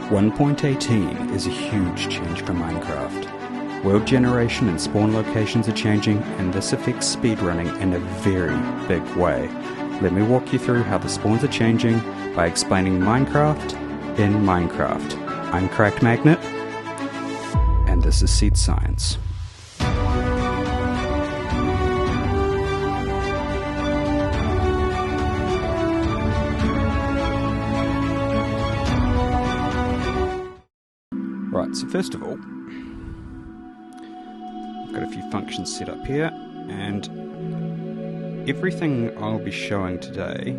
1.18 is a huge change for Minecraft. World generation and spawn locations are changing, and this affects speedrunning in a very big way. Let me walk you through how the spawns are changing by explaining Minecraft in Minecraft. I'm Cracked Magnet, and this is Seed Science. Right, so first of all, I've got a few functions set up here, and everything I'll be showing today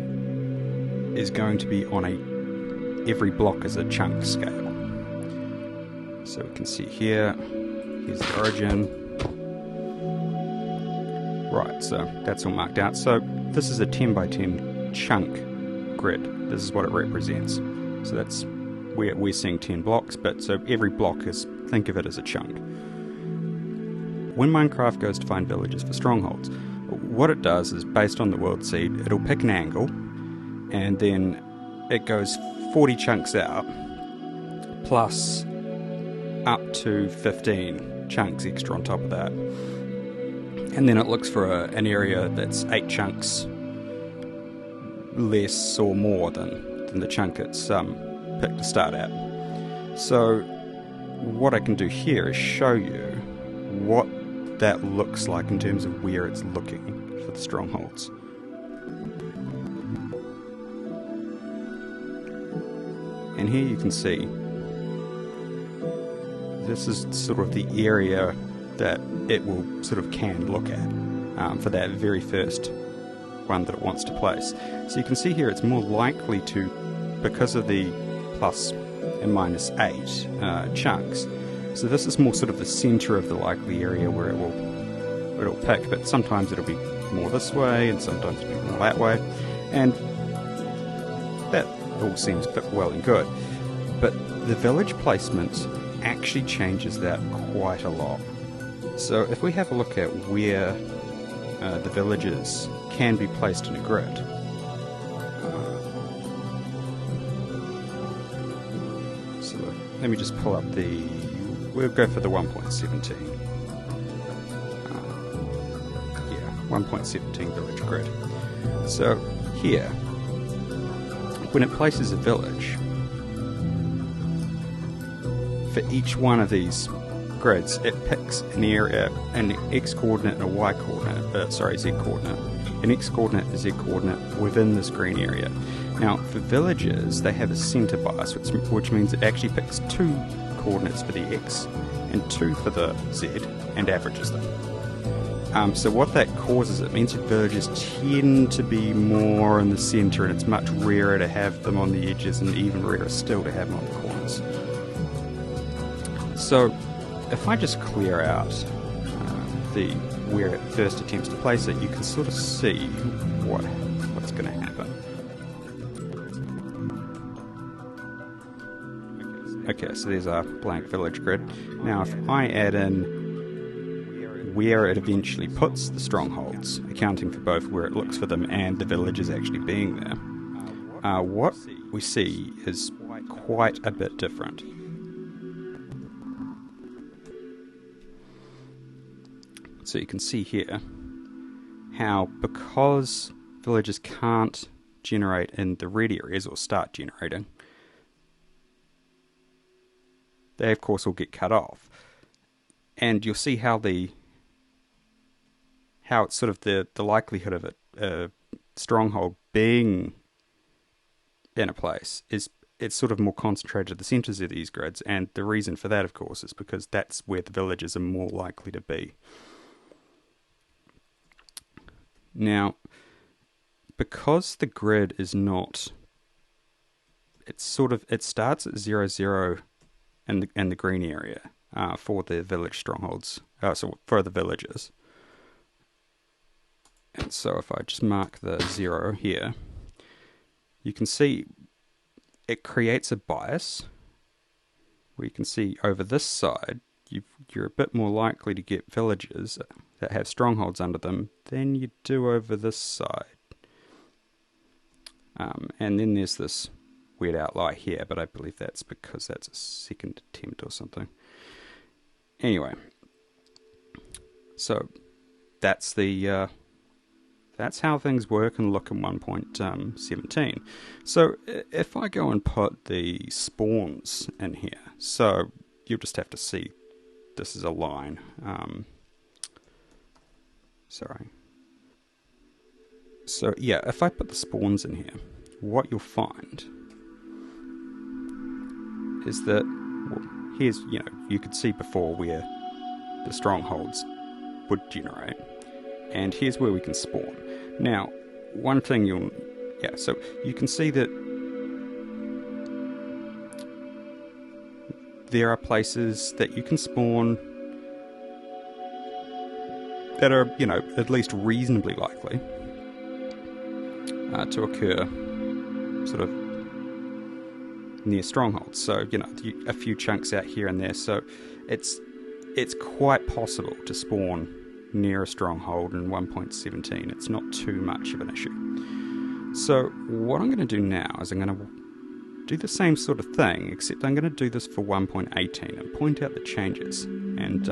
is going to be on every block as a chunk scale. So we can see here, here's the origin. Right, so that's all marked out. So this is a 10 by 10 chunk grid. This is what it represents. So that's where we're seeing 10 blocks, but so every block is, think of it as a chunk. When Minecraft goes to find villages for strongholds, what it does is, based on the world seed, it'll pick an angle, and then it goes 40 chunks out, plus up to 15 chunks extra on top of that. And then it looks for an area that's 8 chunks less or more than the chunk it's pick to start at. So what I can do here is show you what that looks like in terms of where it's looking for the strongholds. And here you can see this is sort of the area that it will sort of can look at for that very first one that it wants to place. So you can see here it's more likely to, because of the plus and minus 8 chunks. So this is more sort of the center of the likely area where it'll pick, but sometimes it'll be more this way and sometimes it'll be more that way, and that all seems fit well and good. But the village placement actually changes that quite a lot. So if we have a look at where the villages can be placed in a grid, let me just pull up we'll go for the 1.17. Yeah, 1.17 village grid. So here, when it places a village, for each one of these grids, it picks an area, an X coordinate and a Y coordinate, Z coordinate, an X coordinate and a Z coordinate within this green area. Now, for villages, they have a center bias, which means it actually picks 2 coordinates for the X and 2 for the Z and averages them. So what that causes, it means that villages tend to be more in the center, and it's much rarer to have them on the edges, and even rarer still to have them on the corners. So if I just clear out where it first attempts to place it, you can sort of see what's going to happen. Okay, so there's our blank village grid. Now if I add in where it eventually puts the strongholds, accounting for both where it looks for them and the villages actually being there, what we see is quite a bit different. So you can see here how, because villages can't generate in the red areas or start generating, they of course will get cut off. And you'll see how it's sort of the likelihood of a stronghold being in a place it's sort of more concentrated at the centers of these grids, and the reason for that of course is because that's where the villages are more likely to be. Now, because the grid is not, it starts at 0, 0 in the green area for the village strongholds, so for the villages. And so if I just mark the 0 here, you can see it creates a bias where you can see over this side you're a bit more likely to get villages that have strongholds under them than you do over this side. And then there's this weird outlier here, but I believe that's because that's a second attempt or something. Anyway, so that's the that's how things work and look in 1.17. So if I go and put the spawns in here, so you'll just have to see this is a line. Sorry. So yeah, if I put the spawns in here, what you'll find is that, well, here's, you could see before where the strongholds would generate, and here's where we can spawn. Now, one thing so you can see that there are places that you can spawn that are, at least reasonably likely to occur sort of near strongholds. So, a few chunks out here and there. So it's quite possible to spawn near a stronghold in 1.17. It's not too much of an issue. So what I'm going to do now is I'm going to do the same sort of thing, except I'm going to do this for 1.18 and point out the changes. And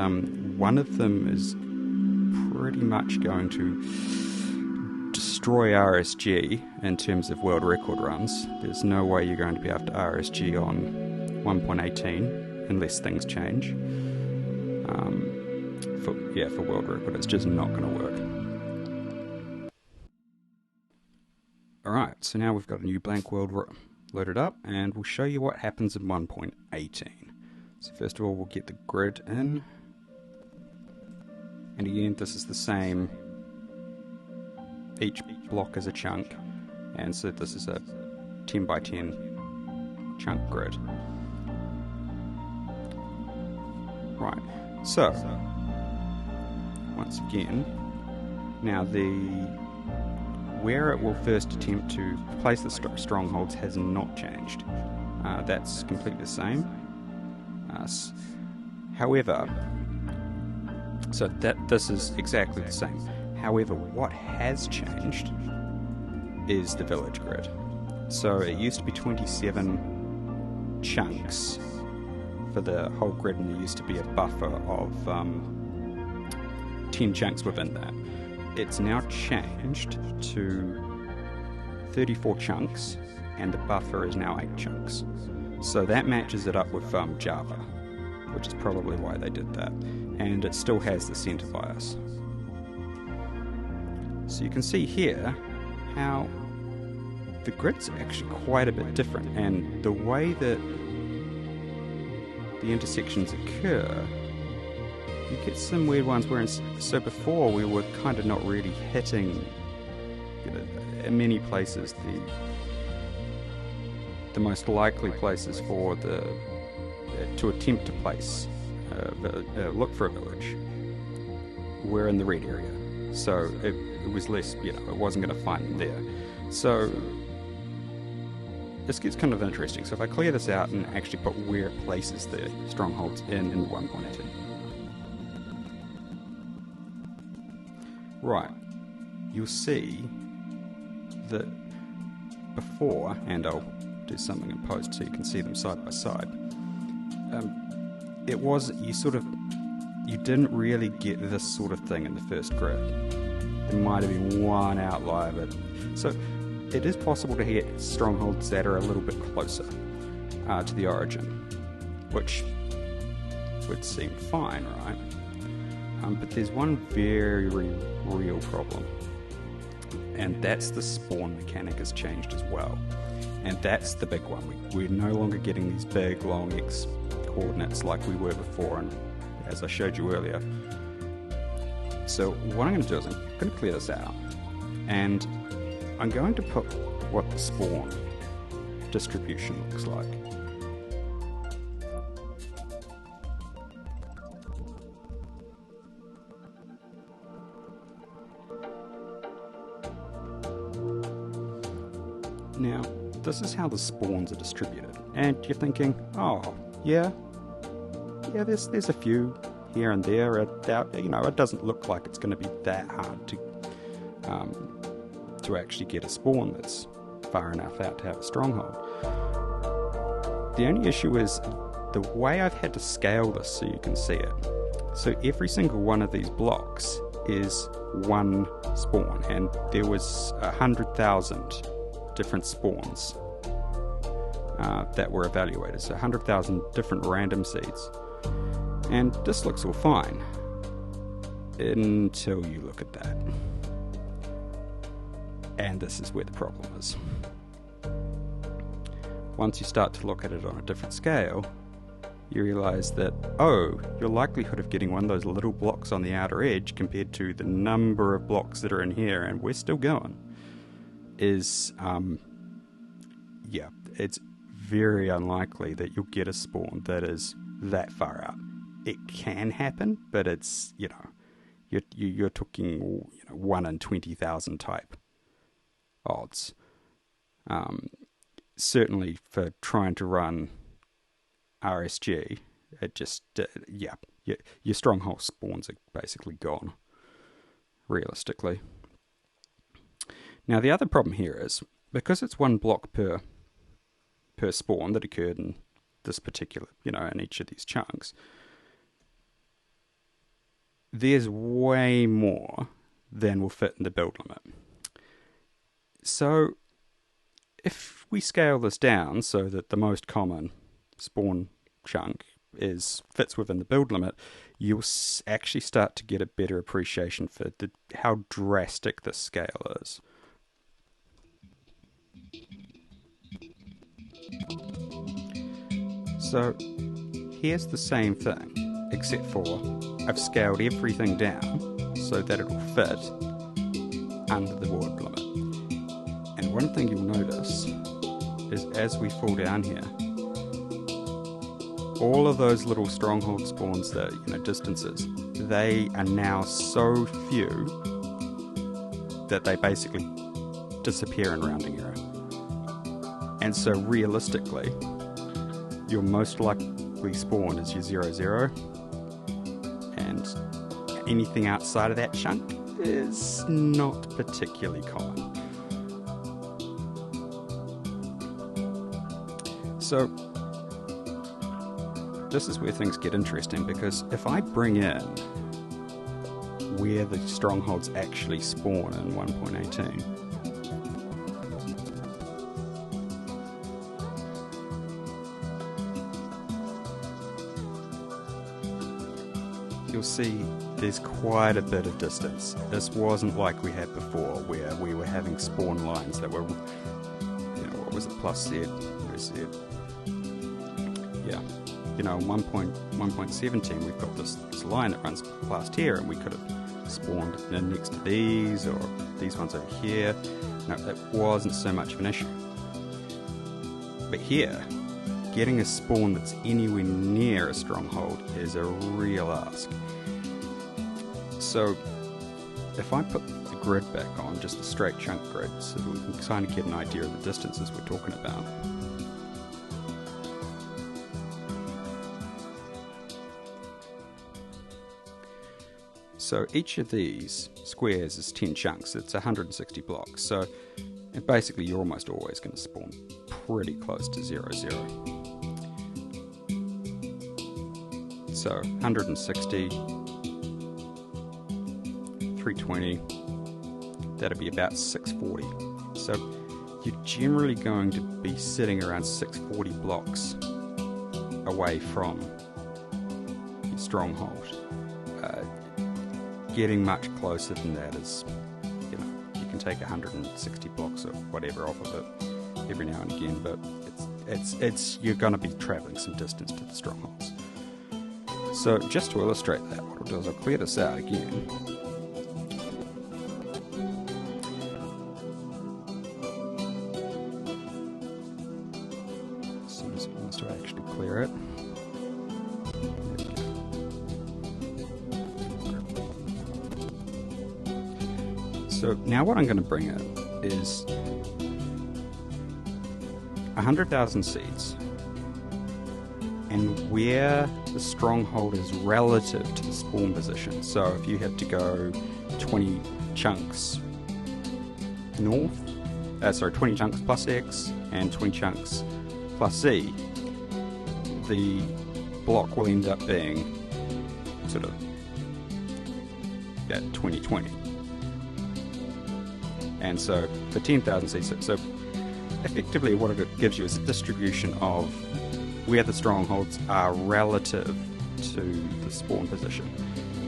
one of them is pretty much going to destroy RSG in terms of world record runs. There's no way you're going to be able to RSG on 1.18 unless things change. For world record, it's just not going to work. Alright, so now we've got a new blank world loaded up, and we'll show you what happens in 1.18. So first of all, we'll get the grid in. And again, this is the same. Each block is a chunk, and so this is a 10 by 10 chunk grid. Right, so once again, now where it will first attempt to place the strongholds has not changed. That's completely the same. However, so this is exactly the same. However, what has changed is the village grid. So it used to be 27 chunks for the whole grid, and there used to be a buffer of 10 chunks within that. It's now changed to 34 chunks, and the buffer is now 8 chunks. So that matches it up with Java, which is probably why they did that. And it still has the center bias. So you can see here how the grid's actually quite a bit different, and the way that the intersections occur, you get some weird ones where, so before we were kind of not really hitting, in many places, the most likely places for to attempt to place, look for a village, were in the red area. So it was less, it wasn't going to find them there. So this gets kind of interesting. So if I clear this out and actually put where it places the strongholds in the 1.18. Right, you'll see that before, and I'll do something in post so you can see them side by side, it was, you didn't really get this sort of thing in the first grid. There might have been one outlier, but so it is possible to hit strongholds that are a little bit closer to the origin, which would seem fine, right? But there's one very real problem, and that's the spawn mechanic has changed as well. And that's the big one. We're no longer getting these big long X coordinates like we were before, and as I showed you earlier. So what I'm going to do is I'm going to clear this out, and I'm going to put what the spawn distribution looks like. Now, this is how the spawns are distributed, and you're thinking, oh, yeah, there's a few here and there. It doesn't look like it's going to be that hard to actually get a spawn that's far enough out to have a stronghold. The only issue is the way I've had to scale this so you can see it. So every single one of these blocks is one spawn, and there was 100,000 different spawns that were evaluated, so 100,000 different random seeds. And this looks all fine until you look at that. And this is where the problem is. Once you start to look at it on a different scale, you realize that, oh, your likelihood of getting one of those little blocks on the outer edge compared to the number of blocks that are in here, and we're still going, is, yeah, it's very unlikely that you'll get a spawn that is that far out. It can happen, but it's, you know, you're talking, you know, 1 in 20,000 type odds. Certainly for trying to run RSG, it just, yeah, your stronghold spawns are basically gone, realistically. Now the other problem here is, because it's one block per spawn that occurred in this particular, you know, in each of these chunks, there's way more than will fit in the build limit. So if we scale this down so that the most common spawn chunk fits within the build limit, you'll actually start to get a better appreciation for how drastic this scale is. So here's the same thing, except for I've scaled everything down so that it'll fit under the build limit. And one thing you'll notice is as we fall down here, all of those little stronghold spawns that, you know, distances, they are now so few that they basically disappear in rounding error. And so realistically, your most likely spawn is your 0, 0, and anything outside of that chunk is not particularly common. So this is where things get interesting, because if I bring in where the strongholds actually spawn in 1.18, you'll see there's quite a bit of distance. This wasn't like we had before, where we were having spawn lines that were, you know, what was it, plus Z, where's Z? Yeah, you know, 1.17 we've got this line that runs past here, and we could have spawned in next to these, or these ones over here. No, that wasn't so much of an issue. But here, getting a spawn that's anywhere near a stronghold is a real ask. So if I put the grid back on, just a straight chunk grid, so that we can kind of get an idea of the distances we're talking about. So each of these squares is 10 chunks. It's 160 blocks. So basically you're almost always going to spawn pretty close to 0, 0. So 160, 320, that'll be about 640. So you're generally going to be sitting around 640 blocks away from your stronghold. Getting much closer than that is, you know, you can take 160 blocks or whatever off of it every now and again, but it's you're going to be traveling some distance to the strongholds. So just to illustrate that, what I'll do is I'll clear this out again. As soon as it wants to actually clear it. So now what I'm going to bring in is 100,000 seeds, and where the stronghold is relative to the spawn position. So if you have to go 20 chunks north, 20 chunks plus X and 20 chunks plus Z, the block will end up being sort of that 2020. And so for 10,000 seeds, so effectively what it gives you is a distribution of where the strongholds are relative to the spawn position.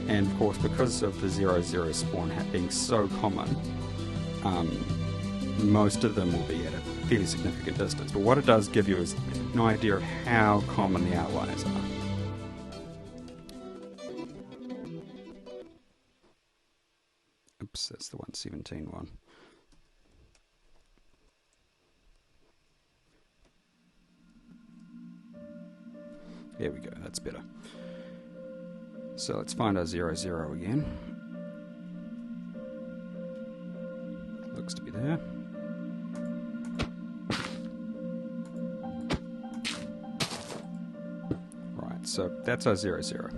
And of course, because of the 0-0 spawn being so common, most of them will be at a fairly significant distance. But what it does give you is an idea of how common the outliers are. Oops, that's the 117 one. There we go, that's better. So let's find our 0-0 again. Looks to be there. Right, so that's our 0-0.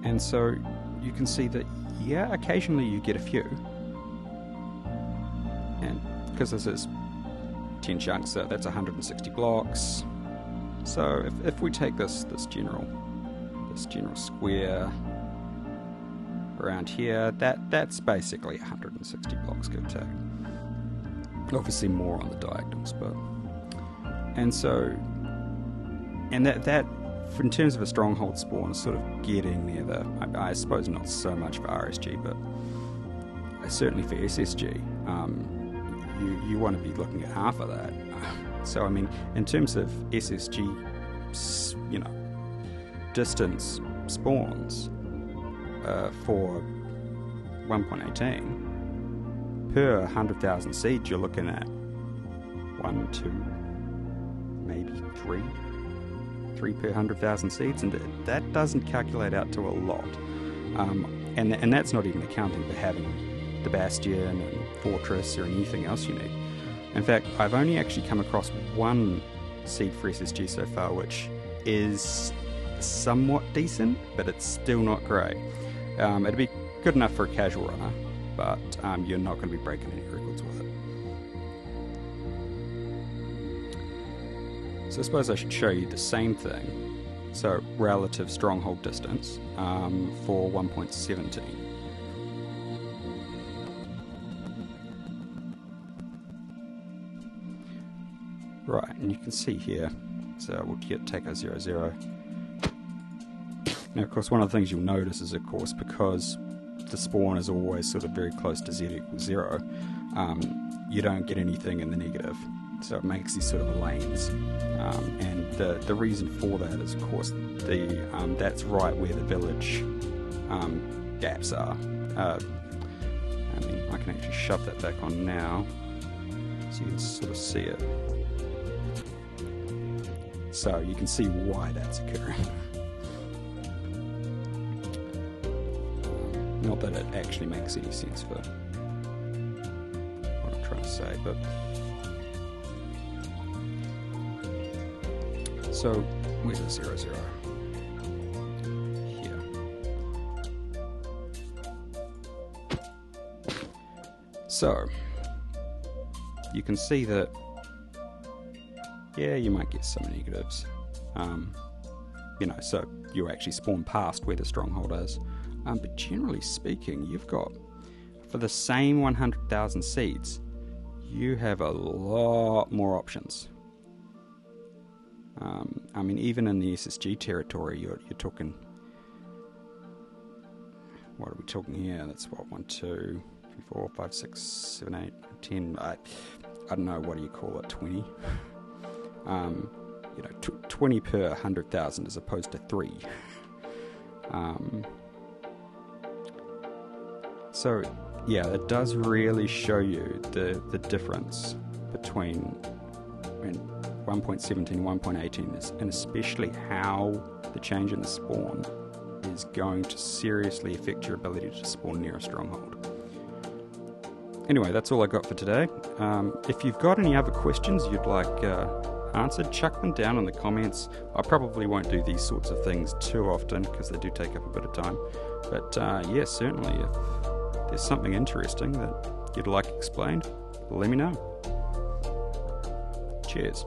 And so you can see that, yeah, occasionally you get a few. And because this is 10 chunks, so that's 160 blocks. So if we take this general square around here, that's basically 160 blocks, give or take. Obviously more on the diagonals, but that in terms of a stronghold spawn is sort of getting near I suppose not so much for RSG, but certainly for SSG, you want to be looking at half of that. So I mean, in terms of SSG, you know, distance spawns for 1.18 per 100,000 seeds, you're looking at 1, 2, maybe 3 per 100,000 seeds, and that doesn't calculate out to a lot. And that's not even accounting for having the Bastion and Fortress or anything else you need. In fact, I've only actually come across one seed for SSG so far, which is somewhat decent, but it's still not great. It'd be good enough for a casual runner, but you're not going to be breaking any records with it. So I suppose I should show you the same thing, so relative stronghold distance for 1.17. Right, and you can see here, so we'll take our 0-0. Now, of course, one of the things you'll notice is, of course, because the spawn is always sort of very close to z equals 0, you don't get anything in the negative. So it makes these sort of lanes. And the reason for that is, of course, that's right where the village gaps are. I mean, I can actually shove that back on now, so you can sort of see it. So you can see why that's occurring. Not that it actually makes any sense for what I'm trying to say, but so where's the 0-0? Here. So you can see that, yeah, you might get some negatives. You know, so you actually spawn past where the stronghold is. But generally speaking, you've got, for the same 100,000 seeds, you have a lot more options. I mean, even in the SSG territory, you're talking, what are we talking here? That's what, 1, 2, 3, 4, 5, 6, 7, 8, 10, I don't know, what do you call it, 20? You know, 20 per 100,000 as opposed to 3. So, yeah, it does really show you the difference between 1.17 and 1.18, and especially how the change in the spawn is going to seriously affect your ability to spawn near a stronghold. Anyway, that's all I got for today. If you've got any other questions you'd like answered, chuck them down in the comments. I probably won't do these sorts of things too often because they do take up a bit of time. But yeah, certainly if there's something interesting that you'd like explained, let me know. Cheers.